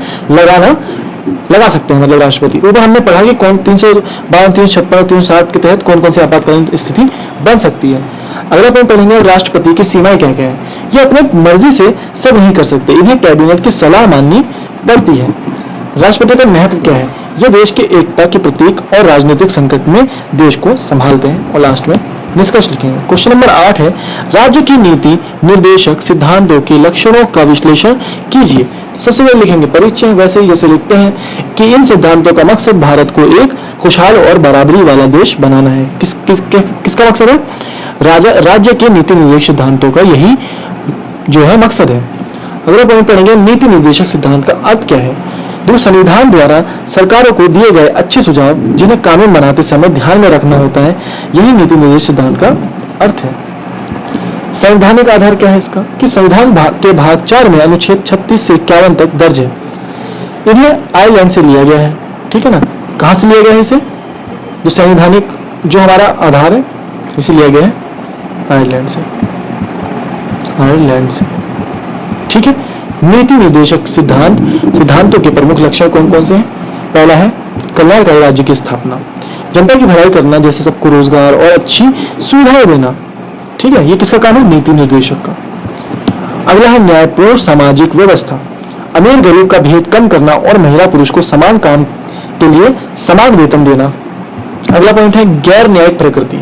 लगा सकते हैं, मतलब राष्ट्रपति। ऊपर हमने पढ़ा कि कौन 352, 356 और 360 के तहत कौन कौन सी आपातकालीन स्थिति बन सकती है। अगला पॉइंट पढ़ेंगे राष्ट्रपति की सीमाएं क्या क्या है। ये अपने मर्जी से सब नहीं कर सकते, इन्हें कैबिनेट की सलाह माननी पड़ती है। राष्ट्रपति का महत्व क्या है? ये देश के एकता के प्रतीक और राजनीतिक संकट में देश को संभालते हैं। और लास्ट में निष्कर्ष लिखेंगे। क्वेश्चन नंबर 8 है राज्य की नीति निर्देशक सिद्धांतों के लक्षणों का विश्लेषण कीजिए। सबसे पहले लिखेंगे परिचय, वैसे ही जैसे लिखते हैं कि इन सिद्धांतों का मकसद भारत को एक खुशहाल और बराबरी वाला देश बनाना है। किसका मकसद है? राज्य के नीति निर्देशक सिद्धांतों का यही जो है मकसद है। अगला पॉइंट पढ़ेंगे नीति निर्देशक सिद्धांत का अर्थ क्या है। जो संविधान द्वारा सरकारों को दिए गए अच्छे सुझाव जिन्हें कानून बनाते समय ध्यान में रखना होता है, यही नीति निर्देशक सिद्धांत का अर्थ है। संवैधानिक आधार क्या है इसका? कि संविधान के भाग 4 में अनुच्छेद 36 से 51 तक दर्ज है। इन्हें आयरलैंड से लिया गया है, ठीक है ना। कहां से लिया गया है इसे? जो संवैधानिक जो हमारा आधार है इसे लिया गया है आयरलैंड से, ठीक है। नीति निर्देशक सिद्धांतों के प्रमुख लक्षण कौन कौन से हैं? पहला है कल्याणकारी राज्य की स्थापना, जनता की भलाई करना, जैसे सबको रोजगार और अच्छी सुविधाएं देना, ठीक है। ये किसका काम है? नीति निर्देशक का। अगला है न्यायपूर्ण सामाजिक व्यवस्था, अमीर गरीब का भेद कम करना और महिला पुरुष को समान काम के लिए समान वेतन देना। अगला पॉइंट है गैर न्यायिक प्रकृति,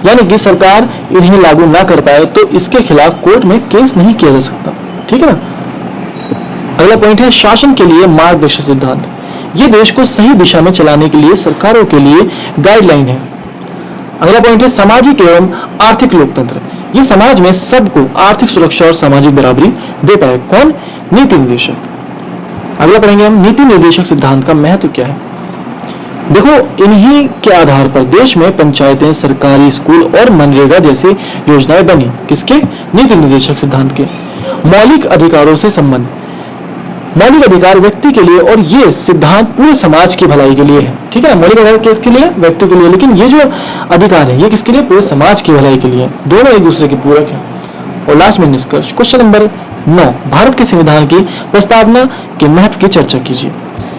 यानी कि सरकार इन्हें लागू ना कर पाए तो इसके खिलाफ कोर्ट में केस नहीं किया जा सकता, ठीक है ना। अगला पॉइंट है शासन के लिए मार्गदर्शक सिद्धांत, ये देश को सही दिशा में चलाने के लिए सरकारों के लिए गाइडलाइन है। अगला पॉइंट है सामाजिक एवं आर्थिक लोकतंत्र, ये समाज में सबको आर्थिक सुरक्षा और सामाजिक बराबरी देता है कौन? नीति निर्देशक। अगला पढ़ेंगे हम नीति निर्देशक सिद्धांत का महत्व क्या है। देखो इन्हीं के आधार पर देश में पंचायतें, सरकारी स्कूल और मनरेगा जैसी योजनाएं बनी। किसके? नीति निर्देशक सिद्धांत के। मौलिक अधिकारों से संबंध, मौलिक अधिकार व्यक्ति के लिए और ये सिद्धांत पूरे समाज की भलाई के लिए है, ठीक है। मौलिक अधिकार किसके लिए? व्यक्ति के लिए, लेकिन ये जो अधिकार है ये किसके लिए? पूरे समाज की भलाई के लिए। दोनों एक दूसरे के पूरक हैं। और लास्ट में निष्कर्ष। क्वेश्चन नंबर 9 भारत के संविधान की प्रस्तावना के महत्व की चर्चा कीजिए।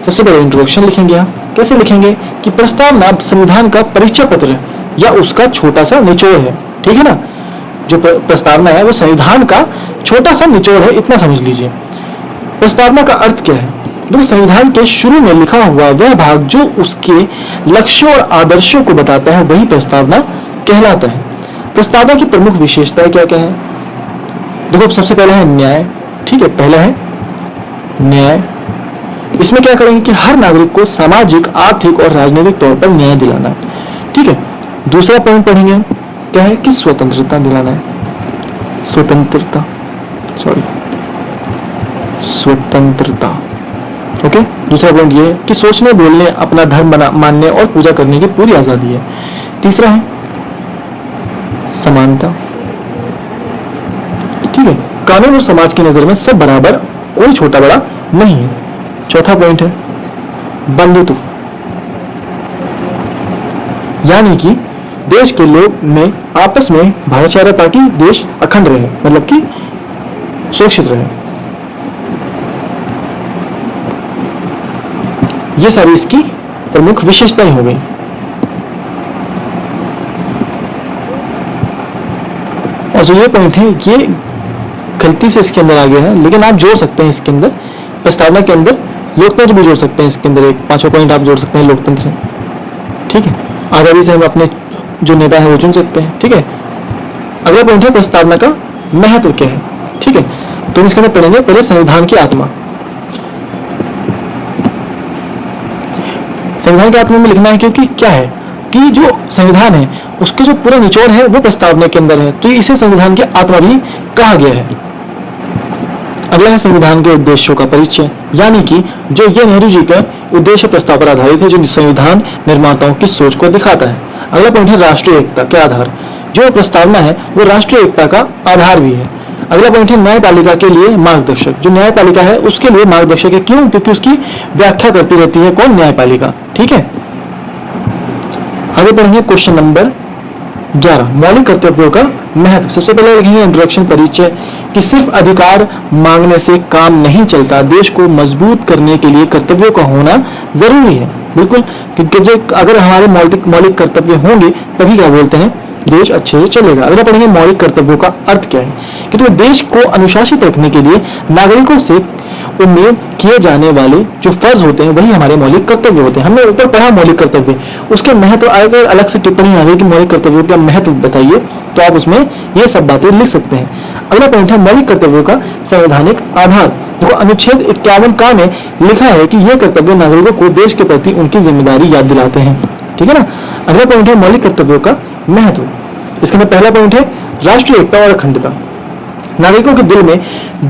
सबसे पहले इंट्रोडक्शन लिखेंगे। आप कैसे लिखेंगे कि प्रस्तावना संविधान का परिचय पत्र या उसका छोटा सा निचोड़ है, ठीक है ना। जो प्रस्तावना है वो संविधान का छोटा सा निचोड़ है, इतना समझ लीजिए। प्रस्तावना का अर्थ क्या है? जो संविधान के शुरू में लिखा हुआ वह भाग जो उसके लक्ष्यों और आदर्शों को बताता है वही प्रस्तावना कहलाता है। प्रस्तावना की प्रमुख विशेषताएं क्या क्या है? देखो सबसे पहला है न्याय, ठीक है। पहला है न्याय, इसमें क्या करेंगे कि हर नागरिक को सामाजिक, आर्थिक और राजनीतिक तौर पर न्याय दिलाना है, ठीक है। दूसरा पॉइंट पढ़ेंगे क्या है कि स्वतंत्रता दिलाना है। स्वतंत्रता, ओके। दूसरा पॉइंट ये है कि सोचने, बोलने, अपना धर्म मानने और पूजा करने की पूरी आजादी है। तीसरा है समानता, ठीक है। कानून और समाज की नजर में सब बराबर, कोई छोटा बड़ा नहीं है। चौथा पॉइंट है बंधुत्व, यानी कि देश के लोग में आपस में भाईचारा ताकि देश अखंड रहे, मतलब कि सुरक्षित रहे। ये सारी इसकी प्रमुख विशेषताएं हो गई। और जो ये पॉइंट है ये गलती से इसके अंदर आ गया है, लेकिन आप जोड़ सकते हैं इसके अंदर, प्रस्तावना के अंदर लोकतंत्र भी जोड़ सकते हैं। इसके अंदर एक 5वां पॉइंट आप जोड़ सकते हैं लोकतंत्र, ठीक है। आजादी से हम अपने जो नेता है वो चुन सकते हैं। ठीक है, अगला पॉइंट है प्रस्तावना का महत्व क्या है। ठीक है, तो इसके अंदर पढ़ेंगे पहले संविधान की आत्मा। संविधान की आत्मा में लिखना है क्योंकि क्या है कि जो संविधान है उसके जो पूरा निचोड़ है वो प्रस्तावना के अंदर है, तो इसे संविधान की आत्मा भी कहा गया है। अगला है संविधान के उद्देश्यों का परिचय, यानी कि जो ये नेहरू जी का उद्देश्य प्रस्ताव पर आधारित है, जो संविधान निर्माताओं की सोच को दिखाता है। अगला पॉइंट है राष्ट्रीय एकता के आधार, जो प्रस्तावना है वो राष्ट्रीय एकता का आधार भी है। अगला पॉइंट है न्यायपालिका के लिए मार्गदर्शक, जो न्यायपालिका है उसके लिए मार्गदर्शक है। क्यों? क्योंकि उसकी व्याख्या करती रहती है कौन? न्यायपालिका। ठीक है, आगे बढ़ेंगे क्वेश्चन नंबर 11, मौलिक कर्तव्यों का महत्व। सबसे पहले लिखेंगे इंट्रोडक्शन, परिचय, कि सिर्फ अधिकार मांगने से काम नहीं चलता, देश को मजबूत करने के लिए कर्तव्यों का होना जरूरी है। बिल्कुल, क्योंकि अगर हमारे मौलिक कर्तव्य होंगे तभी क्या बोलते हैं देश अच्छे से चलेगा। अगला पढ़ेंगे मौलिक कर्तव्यों का अर्थ क्या है, कि तो देश को अनुशासित रखने के लिए नागरिकों से उम्मीद किए जाने वाले जो फर्ज होते हैं वही हमारे मौलिक कर्तव्य होते हैं। हमने ऊपर पढ़ा मौलिक कर्तव्य, उसके महत्व अगर अलग से टिप्पणी आ गई कि मौलिक कर्तव्यों का महत्व बताइए, तो आप उसमें ये सब बातें लिख सकते हैं। अगला पॉइंट है मौलिक कर्तव्यों का संवैधानिक आधार। देखो अनुच्छेद 51 का में लिखा है कि यह कर्तव्य नागरिकों को देश के प्रति उनकी जिम्मेदारी याद दिलाते हैं। ठीक है ना। अगला पॉइंट है मौलिक कर्तव्यों का महत्व। इसके अंदर पहला पॉइंट है राष्ट्रीय एकता और अखंडता। नागरिकों के दिल में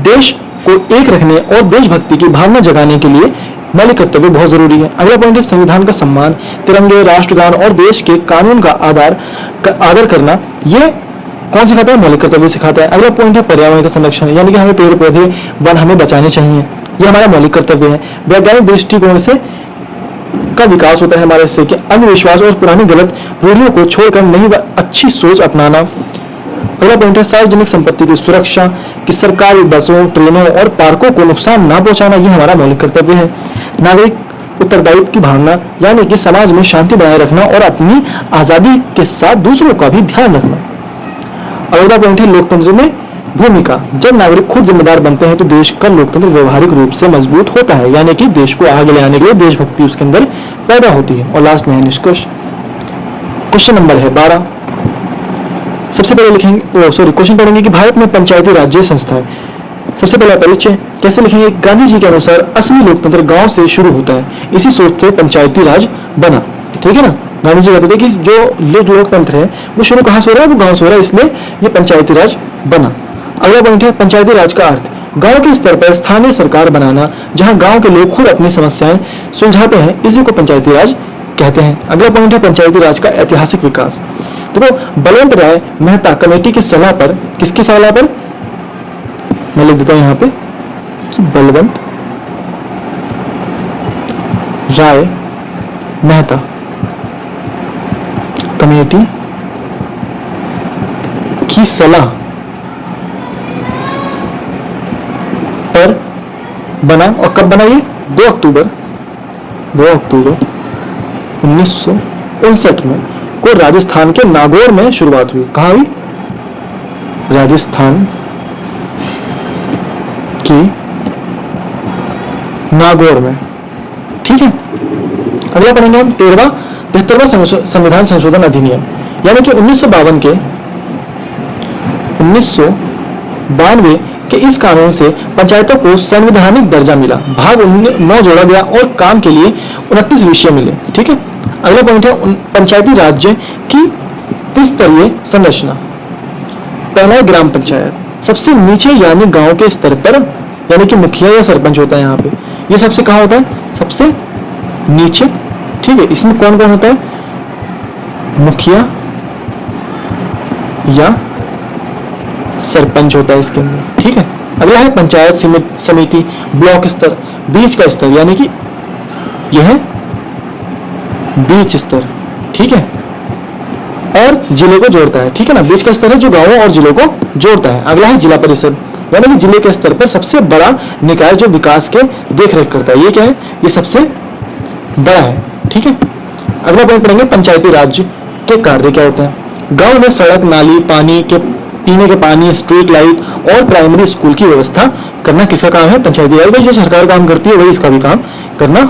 देश को एक रखने और देशभक्ति की भावना जगाने के लिए मौलिक कर्तव्य बहुत जरूरी है। अगला पॉइंट है संविधान का सम्मान, तिरंगे, राष्ट्रगान और देश के कानून का आदर करना। ये कौन सिखाता है? मौलिक कर्तव्य सिखाता है। अगला पॉइंट है पर्यावरण का संरक्षण, यानी कि हमें पेड़ पौधे वन हमें बचाने चाहिए, ये हमारा मौलिक कर्तव्य है। वैज्ञानिक दृष्टिकोण से का विकास होता है हमारे इससे कि अंधविश्वास और पुरानी गलत रूढ़ियों को छोड़कर नई व अच्छी सोच अपनाना। अगला पॉइंट है सार्वजनिक संपत्ति की सुरक्षा, कि सरकारी बसों, ट्रेनों और पार्कों को नुकसान ना पहुंचाना, ये हमारा मौलिक कर्तव्य है। नागरिक उत्तरदायित्व की भावना, यानी कि समाज में शांति बनाए रखना और अपनी आजादी के साथ दूसरों का भी ध्यान रखना। अगला पॉइंट है लोकतंत्र में भूमिका। जब नागरिक खुद जिम्मेदार बनते हैं तो देश का लोकतंत्र व्यवहारिक रूप से मजबूत होता है, यानी कि देश को आगे ले आने के लिए देशभक्ति उसके अंदर पैदा होती है। और लास्ट में है निष्कर्ष। क्वेश्चन नंबर है 12। सबसे पहले लिखेंगे क्वेश्चन पढ़ेंगे कि भारत में पंचायती राज्य संस्था है। सबसे पहला परिचय कैसे लिखेंगे? गांधी जी के अनुसार असली लोकतंत्र गांव से शुरू होता है, इसी सोच से पंचायती राज बना। ठीक है ना। गांधी जी कहते थे कि जो लोकतंत्र है वो शुरू कहां से हो रहा है? वो गांव से हो रहा है, इसलिए ये पंचायती राज बना। अगला पॉइंट है पंचायती राज का अर्थ, गांव के स्तर पर स्थानीय सरकार बनाना, जहां गांव के लोग खुद अपनी समस्याएं सुलझाते हैं, इसी को पंचायती राज कहते हैं। अगला पॉइंट है पंचायती राज का ऐतिहासिक विकास। देखो बलवंत राय मेहता कमेटी की सलाह पर, किसकी सलाह पर? मैं लिख देता हूं यहां पे कि बलवंत राय मेहता कमेटी की सलाह पर बना। और कब बना ये? 2 अक्टूबर 1959 में को राजस्थान के नागौर में शुरुआत हुई। कहां हुई? राजस्थान की नागौर में। ठीक है। अगला पढ़ेंगे हम 73वां संविधान संशोधन अधिनियम, यानी कि 1992 के इस कानून से पंचायतों को संवैधानिक दर्जा मिला। भाग 9 जोड़ा गया और काम के लिए 29 विषय मिले। ठीक है। अगला पॉइंट है पंचायती राज्य की त्रिस्तरीय संरचना। पहला है ग्राम पंचायत, सबसे नीचे यानी गांव के स्तर पर, यानी कि मुखिया या सरपंच होता है यहाँ पे। ये सबसे कहाँ होता है? सबसे नीचे। ठीक है। इसमें कौन कौन होता है? मुखिया या सरपंच होता है इसके अंदर। ठीक है। अगला है पंचायत समिति, ब्लॉक स्तर, बीच का स्तर, यानी कि यह बीच स्तर। ठीक है। और जिले को जोड़ता है। ठीक है ना। बीच का स्तर है जो गांवों और जिलों को जोड़ता है। अगला है जिला परिषद, यानी कि जिले के स्तर पर सबसे बड़ा निकाय जो विकास के देखरेख करता है। ये क्या है? ये सबसे बड़ा है। ठीक है। अगला पॉइंट पढ़ेंगे पंचायती राज के कार्य क्या होते हैं। गांव में सड़क, नाली, पानी के पीने के पानी, स्ट्रीट लाइट और प्राइमरी स्कूल की व्यवस्था करना किसका काम है? पंचायती राज। भाई जो सरकार काम करती है वही इसका भी काम करना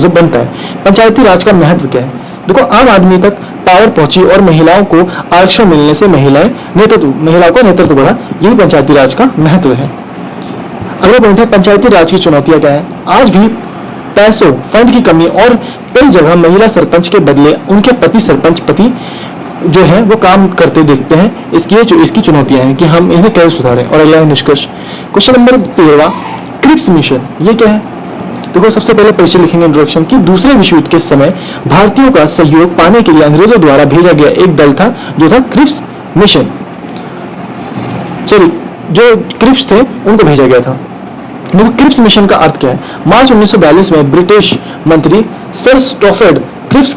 बनता है। पंचायती राज का महत्व क्या है? देखो आम आदमी तक पावर पहुंची और महिलाओं को आरक्षण मिलने से महिलाओं का नेतृत्व बढ़ा। यही पंचायती राज का महत्व है। अगला पॉइंट है पंचायती राज की चुनौतियां क्या है। आज भी पैसों फंड की कमी और कई जगह महिला सरपंच के बदले उनके पति सरपंच जो है वो काम करते देखते हैं। इसकी चुनौतियां हैं कि हम इन्हें कैसे सुधारें। और अगला है निष्कर्ष। क्वेश्चन नंबर 13 क्रिप्स मिशन ये क्या है। देखो सबसे पहले परिचय लिखेंगे इंट्रोडक्शन की दूसरे विश्व युद्ध के समय भारतीयों का सहयोग पाने के लिए अंग्रेजों द्वारा भेजा गया एक दल था जो था क्रिप्स मिशन। जो क्रिप्स थे उनको भेजा गया था। देखो क्रिप्स मिशन का अर्थ क्या है। मार्च 1942 में ब्रिटिश मंत्री सर स्टॉफर्ड क्रिप्स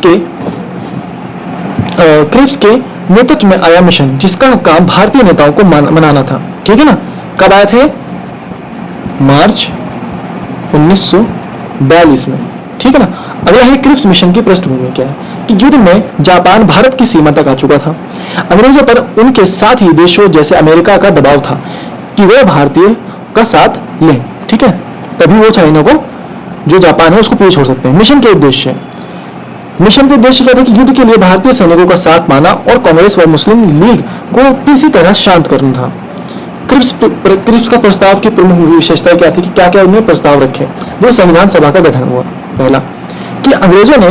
के नेतृत्व में आया मिशन जिसका काम भारतीय नेताओं को मनाना था। ठीक है ना। कब आया था? मार्च 1942 में। ठीक है ना। अगला है क्रिप्स मिशन की पृष्ठभूमि क्या है कि युद्ध में जापान भारत की सीमा तक आ चुका था। अंग्रेजों पर उनके साथ ही देशों जैसे अमेरिका का दबाव था कि वे भारतीय का साथ लें। ठीक है। तभी वो चाइना को जो जापान है उसको पीछे छोड़ सकते हैं। मिशन के उद्देश्य क्या था कि युद्ध के लिए भारतीय सैनिकों का साथ पाना और कांग्रेस व मुस्लिम लीग को किसी तरह शांत करना था। क्रिप्स का प्रस्ताव की प्रमुख विशेषता क्या थी कि क्या क्या उन्हें प्रस्ताव रखे। वो संविधान सभा का गठन हुआ। पहला कि अंग्रेजों ने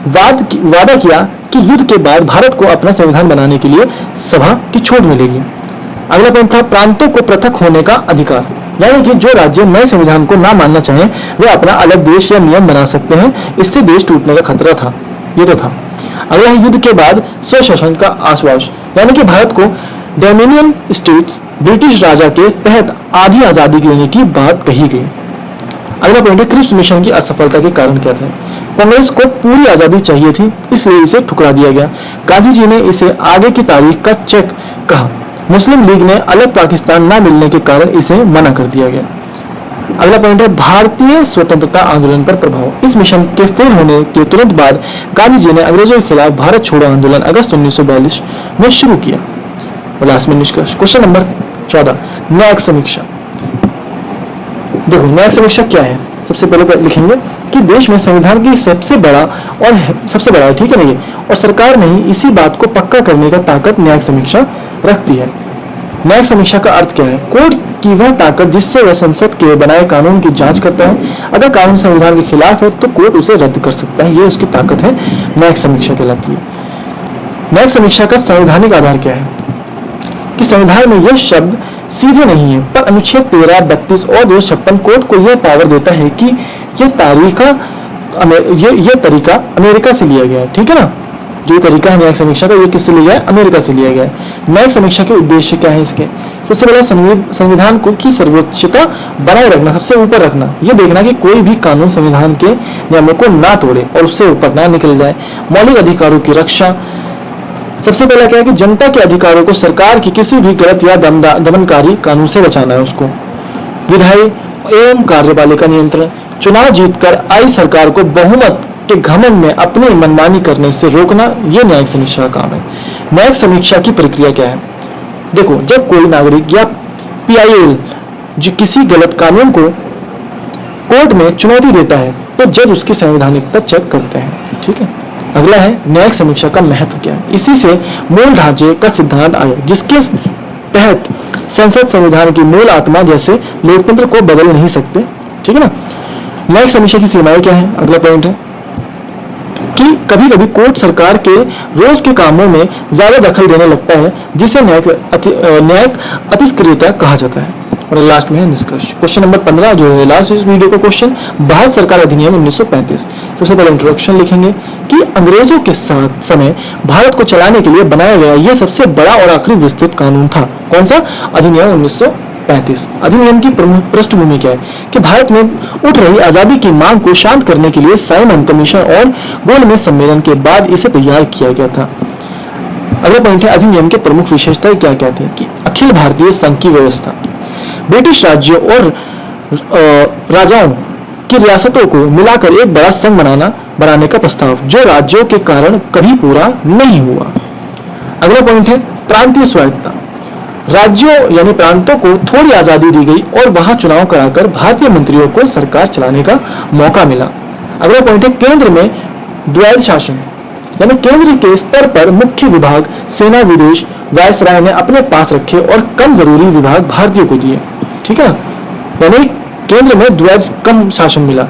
वादा किया कि युद्ध के बाद भारत को अपना संविधान बनाने के लिए सभा की छूट मिलेगी। अगला पॉइंट था प्रांतों को पृथक होने का अधिकार, यानी कि जो राज्य नए संविधान को ना मानना चाहें वे अपना अलग देश या नियम बना सकते हैं। इससे देश टूटने का खतरा था। ये तो था। अगला है युद्ध के बाद स्वशासन का आश्वास, यानी कि भारत को डोमिनियन स्टेट्स ब्रिटिश राजा के तहत आधी आजादी देने की बात कही गई। अगला पॉइंट है क्रिप्स मिशन की असफलता के कारण क्या थे। कांग्रेस को पूरी आजादी चाहिए थी इसलिए इसे ठुकरा दिया गया। गांधी जी ने इसे आगे की तारीख का चेक कहा। मुस्लिम लीग ने अलग पाकिस्तान न मिलने के कारण इसे मना कर दिया गया। अगला पॉइंट है भारतीय स्वतंत्रता आंदोलन पर प्रभाव। इस मिशन के फेल होने के तुरंत बाद गांधी जी ने अंग्रेजों के खिलाफ भारत छोड़ो आंदोलन अगस्त 1942 में शुरू किया। और लास्ट में निष्कर्ष। क्वेश्चन नंबर 14 न्यायिक समीक्षा। देखो न्यायिक समीक्षा क्या है। सबसे पहले लिखेंगे कि देश में संविधान की सबसे बड़ा है, ठीक है ना ये, और सरकार नहीं इसी बात को पक्का करने का ताकत न्यायिक समीक्षा रखती है। न्यायिक समीक्षा का अर्थ क्या है। कोर्ट की वह ताकत जिससे वह संसद के बनाए कानून की जांच करता है। अगर कानून संविधान के खिलाफ है तो कोर्ट उसे रद्द कर सकता है। ये उसकी ताकत है, न्यायिक समीक्षा कहलाती है। न्यायिक समीक्षा का संवैधानिक आधार क्या है कि संविधान में यह शब्द सीधे नहीं है पर अनुच्छेद 13, 32 और 256 कोर्ट को यह पावर देता है कि यह तरीका अमेरिका से लिया गया है। ठीक है ना। जो तरीका है न्यायिक समीक्षा का ये किससे लिया है? अमेरिका से लिया गया है। न्यायिक समीक्षा के उद्देश्य क्या है इसके। सबसे पहला संविधान को की सर्वोच्चता बनाए रखना, सबसे ऊपर रखना, ये देखना कि कोई भी कानून संविधान के नियमों को ना तोड़े और उससे ऊपर ना निकल जाए। मौलिक अधिकारों की रक्षा। सबसे पहला क्या है कि जनता के अधिकारों को सरकार की किसी भी गलत या दमनकारी कानून से बचाना है उसको। विधायी एवं कार्यपालिका नियंत्रण। चुनाव जीतकर आई सरकार को बहुमत के घमंड में अपनी मनमानी करने से रोकना, यह न्यायिक समीक्षा का काम है। न्यायिक समीक्षा की प्रक्रिया क्या है। देखो जब कोई नागरिक या PIL जो किसी गलत कानून को कोर्ट में चुनौती देता है तो जज उसकी संवैधानिकता चेक करते हैं। ठीक है। अगला है न्यायिक समीक्षा का महत्व क्या है। इसी से मूल ढांचे का सिद्धांत आया जिसके तहत संसद संविधान की मूल आत्मा जैसे लोकतंत्र को बदल नहीं सकते। ठीक है ना। न्यायिक समीक्षा की सीमाएं क्या है। अगला पॉइंट है कि कभी कभी कोर्ट सरकार के रोज के कामों में ज्यादा दखल देने लगता है जिसे न्यायिक अतिक्रियता कहा जाता है। और लास्ट में है निष्कर्ष। क्वेश्चन नंबर 15 जो है लास्ट इस वीडियो का क्वेश्चन, भारत सरकार अधिनियम 1935। सबसे पहले इंट्रोडक्शन लिखेंगे कि अंग्रेजों के साथ समय भारत को चलाने के लिए बनाया गया यह सबसे बड़ा और आखिरी विस्तृत कानून था। कौन सा? अधिनियम 1935। अधिनियम की प्रमुख पृष्ठभूमि क्या है कि भारत में उठ रही आजादी की मांग को शांत करने के लिए साइमन कमीशन और गोलमेज सम्मेलन के बाद इसे तैयार किया गया था। अगला पॉइंट है अधिनियम के प्रमुख विशेषताएं क्या क्या थी कि अखिल भारतीय संघ की व्यवस्था, ब्रिटिश राज्यों और राजाओं की रियासतों को मिलाकर एक बड़ा संघ बनाने का प्रस्ताव जो राज्यों के कारण कभी पूरा नहीं हुआ। अगला पॉइंट है प्रांतीय स्वायत्तता। राज्यों यानी प्रांतों को थोड़ी आजादी दी गई और वहां चुनाव कराकर भारतीय मंत्रियों को सरकार चलाने का मौका मिला। अगला पॉइंट है केंद्र में द्वैध शासन। यानी केंद्र के स्तर पर मुख्य विभाग सेना विदेश वायसराय ने अपने पास रखे और कम जरूरी विभाग भारतीयों को दिए। ठीक है, यानी केंद्र में द्वैध कम शासन मिला।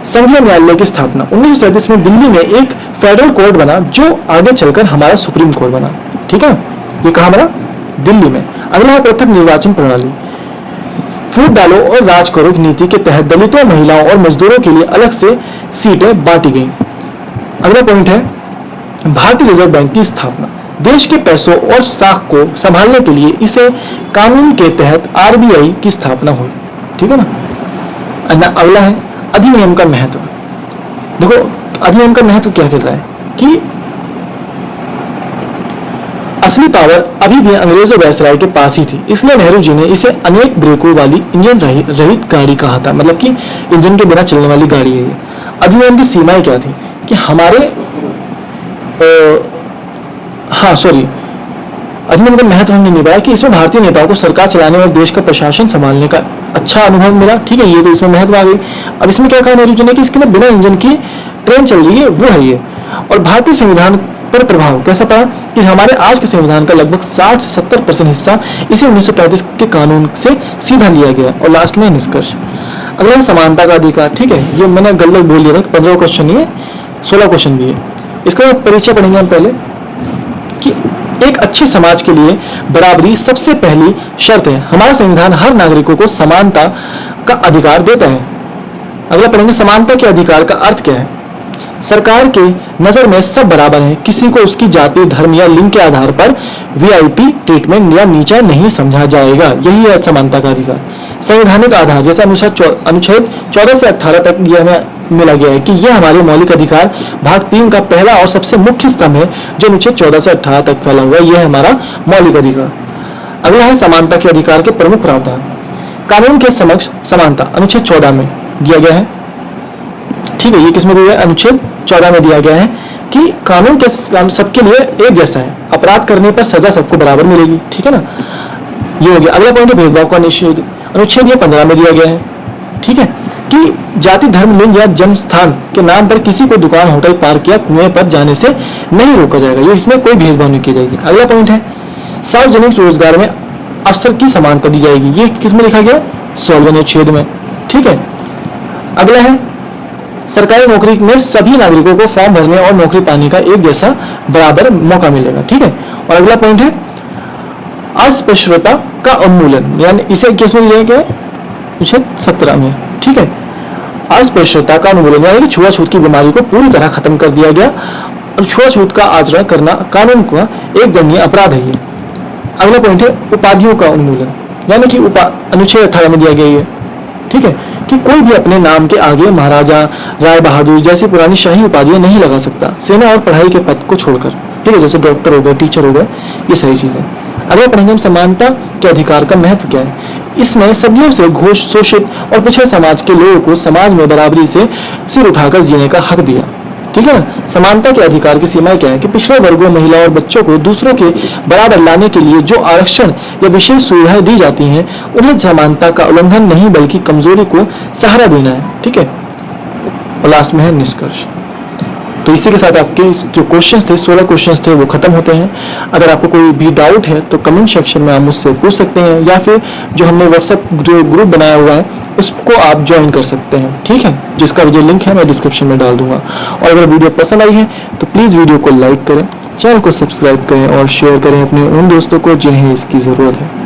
संघीय न्यायालय की स्थापना 1937 में दिल्ली में एक फेडरल कोर्ट बना जो आगे चलकर हमारा सुप्रीम कोर्ट बना। ठीक है, ये कहां बना? दिल्ली में। अगला है पृथक निर्वाचन प्रणाली। फूट डालो और राज करो की नीति के तहत दलितों, महिलाओं और मजदूरों के लिए अलग से सीटें बांटी गई। अगला पॉइंट है भारतीय रिजर्व बैंक की स्थापना। देश के पैसों और साख को संभालने के लिए इसे कानून के तहत आरबीआई की स्थापना हुई। ठीक है ना। अगला है अधिनियम का महत्व। देखो अधिनियम का महत्व क्या कहता है कि असली पावर अभी भी अंग्रेजों वायसराय के पास ही थी, इसलिए नेहरू जी ने इसे अनेक ब्रेकों वाली इंजन रहित गाड़ी कहा था। मतलब कि इंजन के बिना चलने वाली गाड़ी है ये। अधिनियम की सीमाएं क्या थी कि हमारे अधिनियम का महत्व हमने निभाया कि इसमें भारतीय नेताओं को सरकार चलाने और देश का प्रशासन संभालने का अच्छा अनुभव मिला। ठीक है, ये तो इसमें महत्व आ गई। अब इसमें क्या कहा नेहरू जी ने कि इसके बिना इंजन की ट्रेन चल रही है, वो है ये। और भारतीय संविधान पर प्रभाव कैसा पड़ा कि हमारे आज के संविधान का लगभग 60 से 70% हिस्सा इसी 1935 के कानून से सीधा लिया गया। और लास्ट में निष्कर्ष। अगला है समानता का अधिकार। ठीक है, ये मैंने गलत बोल दिया था, 15 क्वेश्चन नहीं है, 16 क्वेश्चन भी है। इसका परिचय पढ़ेंगे हम पहले कि एक अच्छे समाज के लिए बराबरी सबसे पहली शर्त है। हमारा संविधान हर नागरिकों को समानता का अधिकार देता है। अगला पढ़ेंगे समानता के अधिकार का अर्थ क्या है। सरकार के नजर में सब बराबर हैं, किसी को उसकी जाति, धर्म या लिंग के आधार पर वीआईपी ट्रीटमेंट या नीचा नहीं समझा जाएगा। यही है समानता का अधिकार। संवैधानिक आधार जैसे अनुच्छेद 14 से 18 तक यह मिला गया है कि यह हमारे मौलिक अधिकार भाग 3 का पहला और सबसे मुख्य स्तंभ है जो अनुच्छेद 14 से 18 तक फैला हुआ है। यह है हमारा मौलिक अधिकार। अगला है समानता के अधिकार के प्रमुख प्रावधान। कानून के समक्ष समानता अनुच्छेद 14 में दिया गया है। ठीक है, ये किसमें दिया है? अनुच्छेद 14 में दिया गया है कि कानून के सबके लिए एक जैसा है, अपराध करने पर सजा सबको बराबर मिलेगी। ठीक है ना, ये हो गया। अगला पॉइंट है भेदभाव का निषेध। अनुच्छेद 15 में दिया गया है। ठीक है, कि जाति, धर्म, लिंग या जन्म स्थान के नाम पर किसी को दुकान, होटल, पार्क या कुएं पर जाने से नहीं रोका जाएगा। ये इसमें कोई भेदभाव नहीं की जाएगी। अगला पॉइंट है सार्वजनिक रोजगार में अवसर की समानता दी जाएगी। ये किसमें लिखा गया? 16वें अनुच्छेद में। ठीक है, अगला है सरकारी नौकरी में सभी नागरिकों को फॉर्म भरने और नौकरी पाने का एक जैसा बराबर मौका मिलेगा। ठीक है, और अगला पॉइंट है अस्पृश्यता का उन्मूलन, यानी इसे किस में दिया गया? अनुच्छेद 17 में। ठीक है, अस्पृश्यता का उन्मूलन यानी कि छुआछूत की बीमारी को पूरी तरह खत्म कर दिया गया और छुआछूत का आचरण करना कानून का एक दंडनीय अपराध है ये। अगला पॉइंट है उपाधियों का उन्मूलन, यानी कि अनुच्छेद 18 में दिया गया है। ठीक है, कि कोई भी अपने नाम के आगे महाराजा, राय बहादुर जैसी पुरानी शाही उपाधियां नहीं लगा सकता, सेना और पढ़ाई के पद को छोड़कर। ठीक है, जैसे डॉक्टर हो गए, टीचर हो गए, ये सही चीजें। अगला पढ़ेंगे हम समानता के अधिकार का महत्व क्या है। इसमें सदियों से शोषित और पिछड़े समाज के लोगों को समाज में बराबरी से सिर उठाकर जीने का हक दिया। ठीक है ना। समानता के अधिकार की सीमाएं क्या है कि पिछड़े वर्गों, महिलाओं और बच्चों को दूसरों के बराबर लाने के लिए जो आरक्षण या विशेष सुविधाएं दी जाती हैं उन्हें समानता का उल्लंघन नहीं बल्कि कमजोरी को सहारा देना है। ठीक है, और लास्ट में है निष्कर्ष। तो इसी के साथ आपके जो क्वेश्चंस थे, 16 क्वेश्चंस थे, वो खत्म होते हैं। अगर आपको कोई भी डाउट है तो कमेंट सेक्शन में आप मुझसे पूछ सकते हैं या फिर जो हमने व्हाट्सएप जो ग्रुप बनाया हुआ है उसको आप ज्वाइन कर सकते हैं। ठीक है, जिसका जो लिंक है मैं डिस्क्रिप्शन में डाल दूंगा। और अगर वीडियो पसंद आई है तो प्लीज़ वीडियो को लाइक करें, चैनल को सब्सक्राइब करें और शेयर करें अपने उन दोस्तों को जिन्हें इसकी ज़रूरत है।